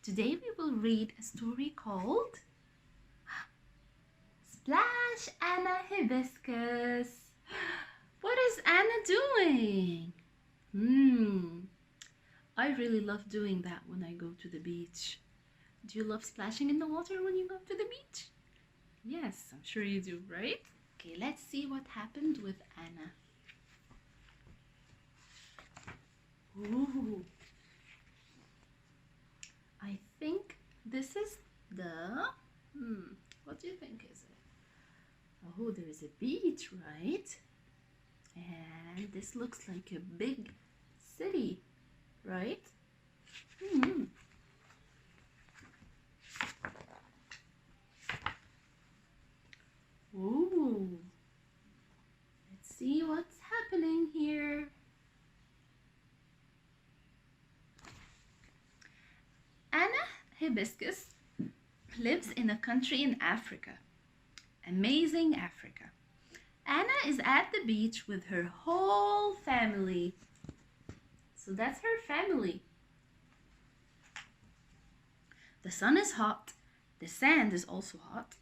Today we will read a story called Splash Anna Hibiscus. What is Anna doing? I really love doing that when I go to the beach. Do you love splashing in the water when you go to the beach? Yes, I'm sure you do, right? Okay, let's see what happened with Anna. Ooh. I think this is the... what do you think is it? Oh, there is a beach, right? And this looks like a big city, right? Ooh. Let's see what's happening here. Anna Hibiscus lives in a country in Africa. Amazing Africa. Anna is at the beach with her whole family. So that's her family. The sun is hot, the sand is also hot,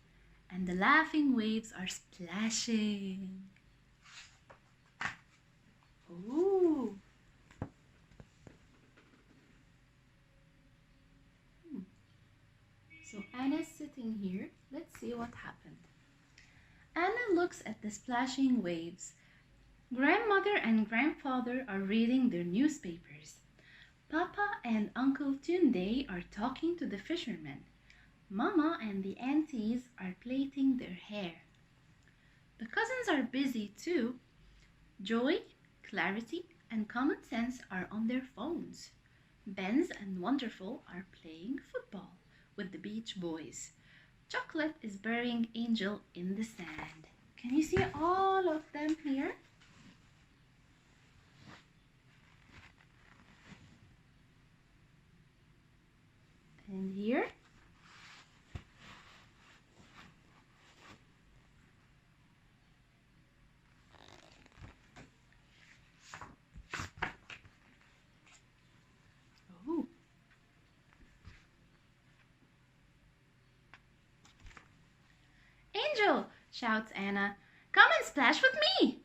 and the laughing waves are splashing. Ooh. So Anna's sitting here. Let's see what happened. Anna looks at the splashing waves. Grandmother and grandfather are reading their newspapers. Papa and Uncle Tunde are talking to the fishermen. Mama and the aunties are plaiting their hair. The cousins are busy too. Joy, Clarity, and Common Sense are on their phones. Benz and Wonderful are playing football with the beach boys. Chocolate is burying Angel in the sand. Can you see all of them here? And here? Oh. Angel, shouts Anna, come and splash with me.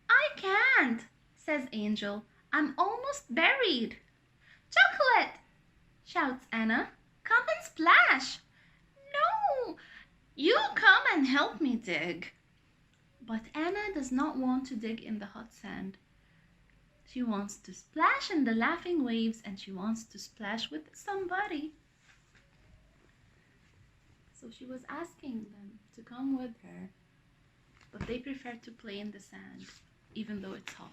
I can't, says Angel. I'm almost buried. Chocolate, shouts Anna, come and splash. No, you come and help me dig. But Anna does not want to dig in the hot sand. She wants to splash in the laughing waves, and she wants to splash with somebody. So she was asking them to come with her, but they prefer to play in the sand, even though it's hot.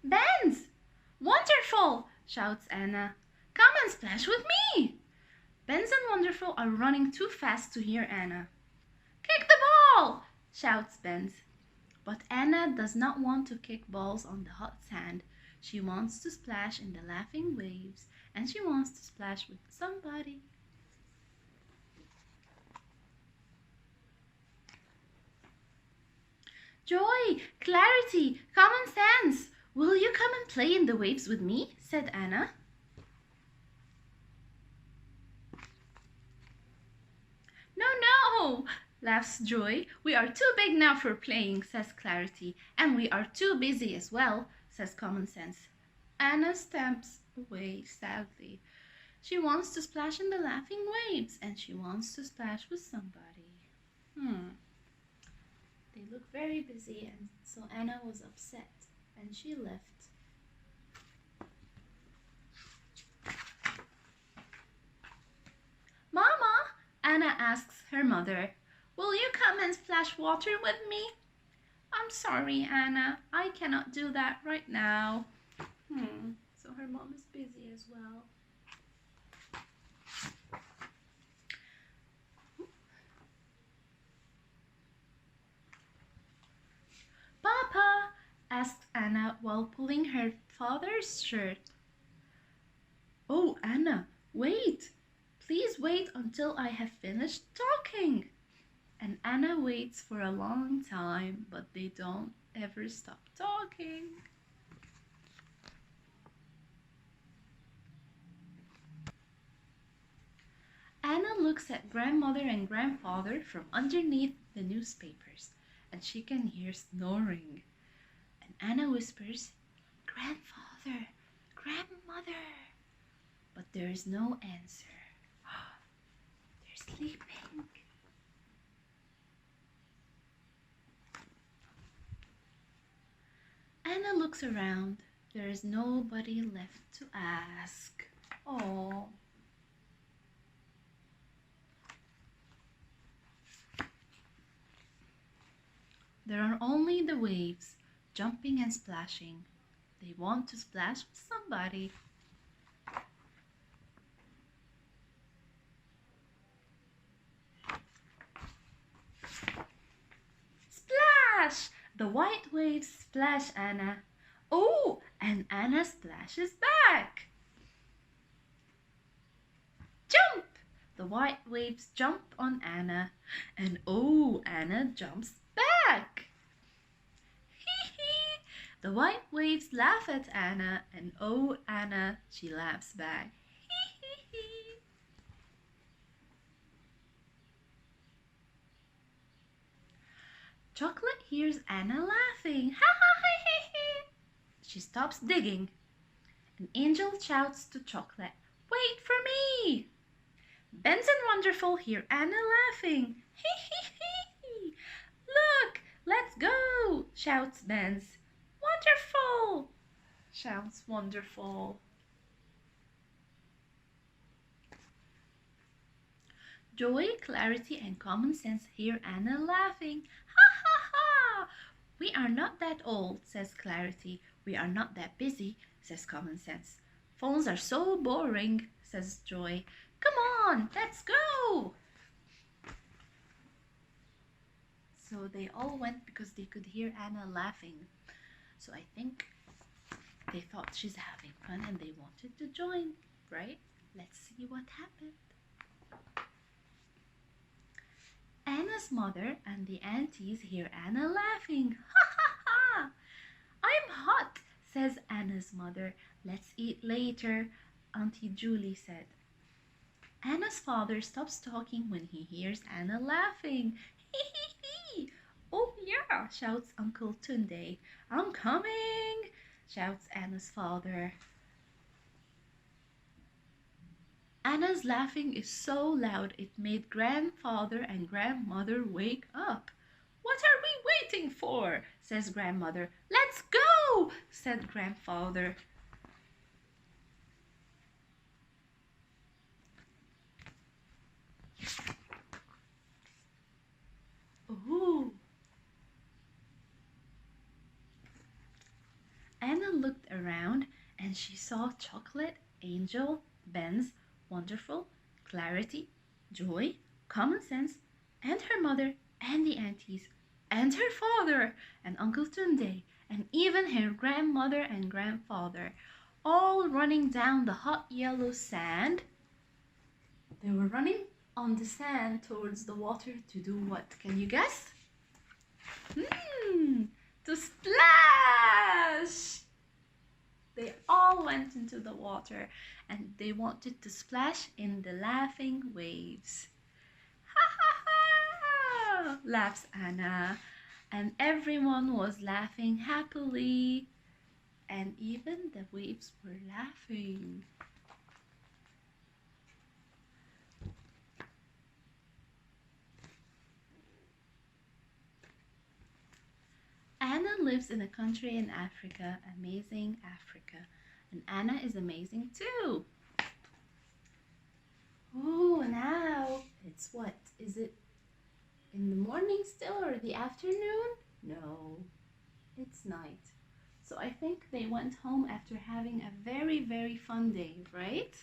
Benz! Wonderful! Shouts Anna. Come and splash with me! Benz and Wonderful are running too fast to hear Anna. Kick the ball! Shouts Benz. But Anna does not want to kick balls on the hot sand. She wants to splash in the laughing waves, and she wants to splash with somebody. Joy, Clarity, Common Sense, will you come and play in the waves with me? Said Anna. No, laughs Joy. We are too big now for playing, says Clarity. And we are too busy as well, says Common Sense. Anna stamps away sadly. She wants to splash in the laughing waves, and she wants to splash with somebody. They look very busy, and so Anna was upset, and she left. Mama, Anna asks her mother, will you come and splash water with me? I'm sorry, Anna, I cannot do that right now. So her mom is busy as well. Papa, asked Anna while pulling her father's shirt. Oh, Anna, wait. Please wait until I have finished talking. And Anna waits for a long time, but they don't ever stop talking. Anna looks at grandmother and grandfather from underneath the newspapers, and she can hear snoring. And Anna whispers, "Grandfather, grandmother." But there is no answer. They're sleeping. Anna looks around. There is nobody left to ask. Oh. There are only the waves, jumping and splashing. They want to splash with somebody. Splash! The white waves splash Anna. Oh, and Anna splashes back. Jump! The white waves jump on Anna. And oh, Anna jumps back. Hee hee! The white waves laugh at Anna, and oh, Anna, she laughs back. Hee hee hee! Chocolate hears Anna laughing. Ha ha ha ha ha! She stops digging. An angel shouts to Chocolate, "Wait for me!" Ben's and Wonderful hear Anna laughing. Hee hee hee! Look! Let's go! Shouts Ben's. Wonderful! Shouts Wonderful. Joy, Clarity, and Common Sense hear Anna laughing. Ha ha ha! We are not that old, says Clarity. We are not that busy, says Common Sense. Phones are so boring, says Joy. Come on, let's go! So they all went because they could hear Anna laughing. So I think they thought she's having fun and they wanted to join, right? Let's see what happened. Anna's mother and the aunties hear Anna laughing. Ha ha ha! I'm hot, says Anna's mother. Let's eat later, Auntie Julie said. Anna's father stops talking when he hears Anna laughing. Hee hee hee! Oh yeah, shouts Uncle Tunde. I'm coming, shouts Anna's father. Anna's laughing is so loud it made grandfather and grandmother wake up. What are we waiting for? Says grandmother. Let's go, said grandfather. Ooh. Anna looked around and she saw Chocolate, Angel, Ben's, Wonderful, Clarity, Joy, Common Sense, and her mother, and the aunties, and her father, and Uncle Tunde, and even her grandmother and grandfather, all running down the hot yellow sand. They were running on the sand towards the water to do what? Can you guess? To splash! They all went into the water and they wanted to splash in the laughing waves. Ha ha ha! Laughs Anna. And everyone was laughing happily. And even the waves were laughing. Anna lives in a country in Africa, amazing Africa. And Anna is amazing too. Oh, now it's what? Is it in the morning still or the afternoon? No, it's night. So I think they went home after having a very, very fun day, right?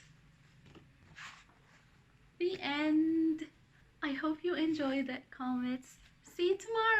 The end. I hope you enjoyed that comments. See you tomorrow.